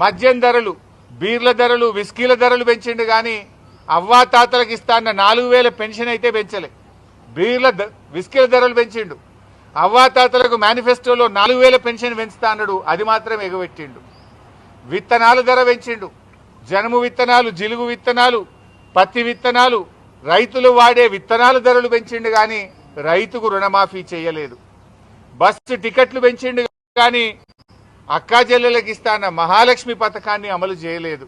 మద్యం ధరలు, బీర్ల ధరలు, విస్కీల ధరలు పెంచిండు కానీ అవ్వాతాతలకు ఇస్తాన్న 4000 పెన్షన్ అయితే పెంచలే. విస్కీల ధరలు పెంచిండు. అవ్వాతాతలకు మేనిఫెస్టోలో 4000 పెన్షన్ పెంచుతా అన్నాడు, అది మాత్రం ఎగబెట్టిండు. విత్తనాల ధర పెంచిండు. జనుము విత్తనాలు, జిలుగు విత్తనాలు, పత్తి విత్తనాలు, రైతులు వాడే విత్తనాల ధరలు పెంచిండు కానీ రైతుకు రుణమాఫీ చేయలేదు. బస్సు టికెట్లు పెంచిండు కానీ అక్కా చెల్లెలకు ఇస్తాన్న మహాలక్ష్మి పథకాన్ని అమలు చేయలేదు.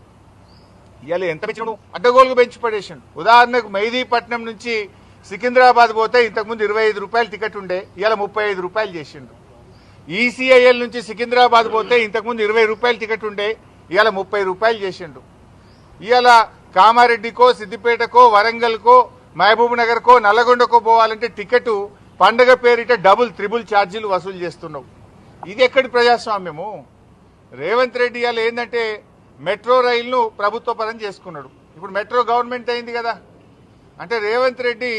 ఇవాళ ఎంత పెంచడు, అడ్డగోలుగు పెంచి పడేసిండు. ఉదాహరణకు మెహదీపట్నం నుంచి సికింద్రాబాద్ పోతే ఇంతకుముందు 25 రూపాయలు టికెట్ ఉండే, ఇవాళ 35 రూపాయలు చేసిండు. ఈసీఐఎల్ నుంచి సికింద్రాబాద్ పోతే ఇంతకుముందు 20 రూపాయలు టికెట్ ఉండే, ఇవాళ 30 రూపాయలు చేసిండు. ఇవాళ కామారెడ్డికో, సిద్దిపేటకో, వరంగల్కో, మహబూబ్ నగర్కో, నల్లగొండకో పోవాలంటే టికెట్ పండగ పేరిట డబుల్, త్రిబుల్ ఛార్జీలు వసూలు చేస్తున్నావు. ఇది ఎక్కడి ప్రజాస్వామ్యము? రేవంత్ రెడ్డి ఇవాళ ఏంటంటే మెట్రో రైలును ప్రభుత్వ పరం చేసుకున్నాడు. ఇప్పుడు మెట్రో గవర్నమెంట్ అయింది కదా, అంటే రేవంత్ రెడ్డి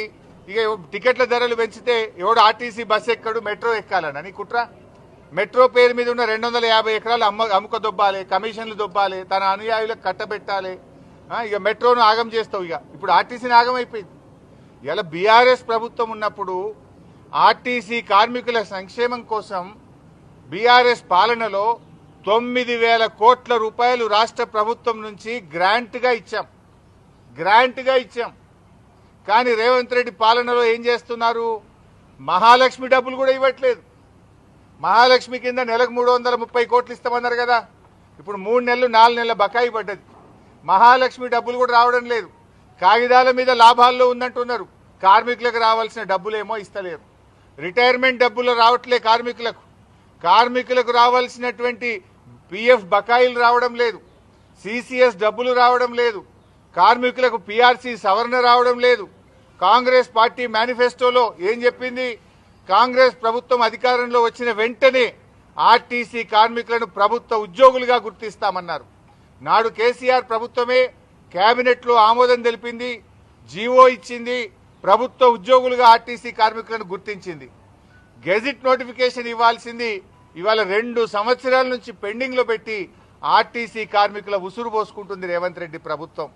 ఇక టికెట్ల ధరలు పెంచితే ఎవడు ఆర్టీసీ బస్సు ఎక్కడు, మెట్రో ఎక్కాలని కుట్ర. మెట్రో పేరు మీద ఉన్న 250 ఎకరాలు అమ్ముక దొబ్బాలి, కమిషన్లు దొబ్బాలి, తన అనుయాయులకు కట్టబెట్టాలి. ఇక మెట్రోను ఆగం చేస్తావు. ఇప్పుడు ఆర్టీసీని ఆగం అయిపోయింది. ఇలా బీఆర్ఎస్ ప్రభుత్వం ఉన్నప్పుడు ఆర్టీసీ కార్మికుల సంక్షేమం కోసం బీఆర్ఎస్ పాలనలో 9,000 కోట్ల రూపాయలు రాష్ట్ర ప్రభుత్వం నుంచి గ్రాంట్గా ఇచ్చాం. కానీ రేవంత్ రెడ్డి పాలనలో ఏం చేస్తున్నారు? మహాలక్ష్మి డబ్బులు కూడా ఇవ్వట్లేదు. మహాలక్ష్మి కింద నెలకు 330 కోట్లు ఇస్తామన్నారు కదా, ఇప్పుడు 3 నెలలు 4 నెలల బకాయి పడ్డది. మహాలక్ష్మి డబ్బులు కూడా రావడం లేదు. కాగితాల మీద లాభాల్లో ఉందంటున్నారు. కార్మికులకు రావాల్సిన డబ్బులేమో ఇస్తలేరు. రిటైర్మెంట్ డబ్బులు రావట్లే కార్మికులకు రావాల్సినటువంటి పిఎఫ్ బకాయిలు రావడం లేదు. సిసిఎస్ డబ్బులు రావడం లేదు. కార్మికులకు పిఆర్సీ సవరణ రావడం లేదు. కాంగ్రెస్ పార్టీ మేనిఫెస్టోలో ఏం చెప్పింది? కాంగ్రెస్ ప్రభుత్వం అధికారంలో వచ్చిన వెంటనే ఆర్టీసీ కార్మికులను ప్రభుత్వ ఉద్యోగులుగా గుర్తిస్తామన్నారు. నాడు కేసీఆర్ ప్రభుత్వమే కేబినెట్లో ఆమోదం తెలిపింది, జీవో ఇచ్చింది, ప్రభుత్వ ఉద్యోగులుగా ఆర్టీసీ కార్మికులను గుర్తించింది. గెజిట్ నోటిఫికేషన్ ఇవ్వాల్సింది ఇవాళ 2 సంవత్సరాల నుంచి పెండింగ్ లో పెట్టి ఆర్టీసీ కార్మికుల ఉసురు పోసుకుంటుంది రేవంత్ రెడ్డి ప్రభుత్వం.